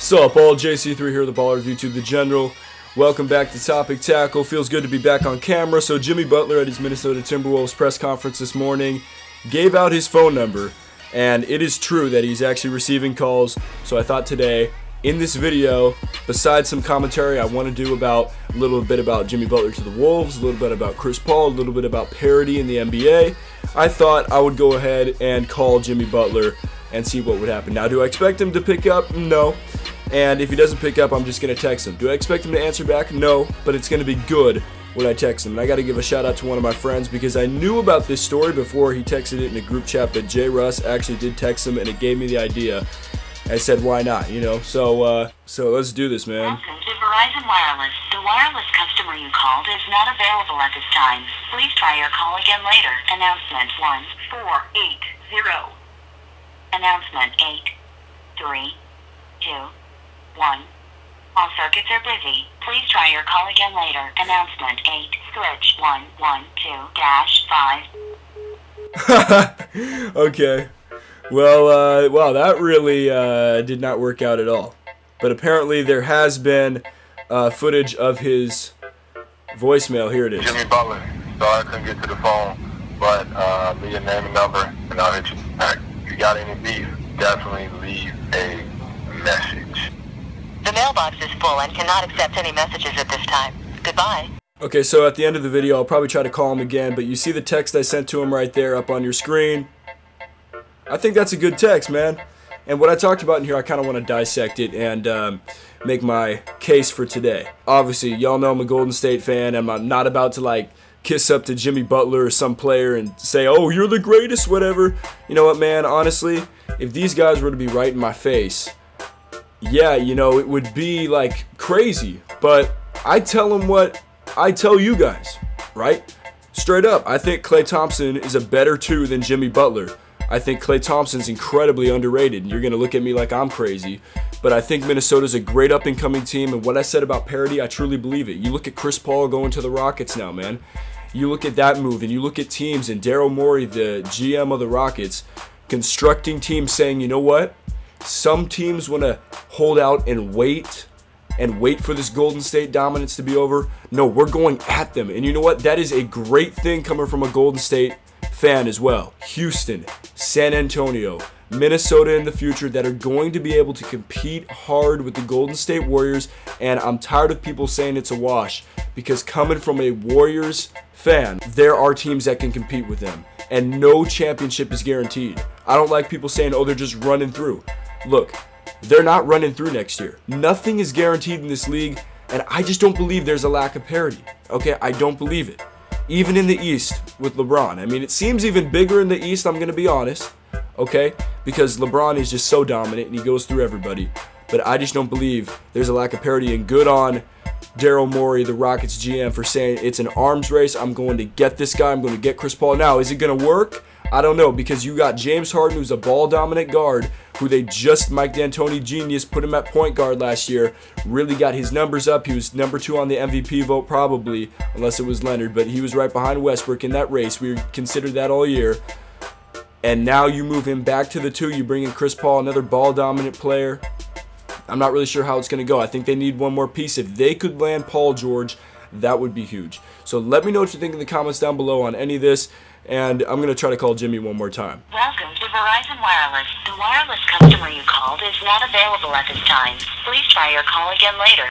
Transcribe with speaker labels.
Speaker 1: Sup, all JC3 here, the baller of YouTube, the general. Welcome back to Topic Tackle. Feels good to be back on camera. So Jimmy Butler at his Minnesota Timberwolves press conference this morning gave out his phone number, and it is true that he's actually receiving calls. So I thought today, in this video, besides some commentary I want to do about a little bit about Jimmy Butler to the Wolves, a little bit about Chris Paul, a little bit about parity in the NBA, I thought I would go ahead and call Jimmy Butler and see what would happen. Now, do I expect him to pick up? No. And if he doesn't pick up, I'm just going to text him. Do I expect him to answer back? No, but it's going to be good when I text him. And I got to give a shout out to one of my friends because I knew about this story before he texted it in a group chat, but J. Russ actually did text him and it gave me the idea. I said, why not, you know? So let's do this, man.
Speaker 2: Welcome to Verizon Wireless. The wireless customer you called is not available at this time. Please try your call again later. Announcement 1480. Announcement 832. 1. All circuits are busy. Please try your call again later. Announcement 8, switch 112-5.
Speaker 1: Okay. Well, wow, that really did not work out at all. But apparently there has been footage of his voicemail. Here it is.
Speaker 3: Jimmy Butler. Sorry I couldn't get to the phone, but leave your name and number, and I'll hit you back. If you got any beef, definitely leave a message.
Speaker 2: The mailbox is full and cannot accept any messages at this time. Goodbye.
Speaker 1: Okay, so at the end of the video, I'll probably try to call him again, but you see the text I sent to him right there up on your screen. I think that's a good text, man. And what I talked about in here, I kind of want to dissect it and make my case for today. Obviously, y'all know I'm a Golden State fan. I'm not about to, like, kiss up to Jimmy Butler or some player and say, oh, you're the greatest, whatever. You know what, man? Honestly, if these guys were to be right in my face, yeah, you know, it would be like crazy, but I tell them what I tell you guys, right? Straight up, I think Klay Thompson is a better 2 than Jimmy Butler. I think Klay Thompson's incredibly underrated, and you're going to look at me like I'm crazy, but I think Minnesota's a great up-and-coming team, and what I said about parity, I truly believe it. You look at Chris Paul going to the Rockets now, man. You look at that move, and you look at teams, and Daryl Morey, the GM of the Rockets, constructing teams saying, you know what? Some teams want to hold out and wait for this Golden State dominance to be over. No, we're going at them. And you know what? That is a great thing coming from a Golden State fan as well. Houston, San Antonio, Minnesota in the future that are going to be able to compete hard with the Golden State Warriors. And I'm tired of people saying it's a wash because coming from a Warriors fan, there are teams that can compete with them. And no championship is guaranteed. I don't like people saying, oh, they're just running through. Look, they're not running through next year. Nothing is guaranteed in this league, and I just don't believe there's a lack of parity. Okay, I don't believe it. Even in the East with LeBron. I mean, it seems even bigger in the East, I'm going to be honest. Okay, because LeBron is just so dominant, and he goes through everybody. But I just don't believe there's a lack of parity, and good on Daryl Morey, the Rockets GM, for saying it's an arms race. I'm going to get this guy. I'm going to get Chris Paul. Now, is it going to work? I don't know, because you got James Harden, who's a ball-dominant guard, who they just, Mike D'Antoni genius, put him at point guard last year, really got his numbers up. He was number 2 on the MVP vote probably, unless it was Leonard, but he was right behind Westbrook in that race. We considered that all year. And now you move him back to the 2. You bring in Chris Paul, another ball-dominant player. I'm not really sure how it's going to go. I think they need one more piece. If they could land Paul George, that would be huge. So let me know what you think in the comments down below on any of this. And I'm going to try to call Jimmy one more time.
Speaker 2: Welcome to Verizon Wireless. The wireless customer you called is not available at this time. Please try your call again later.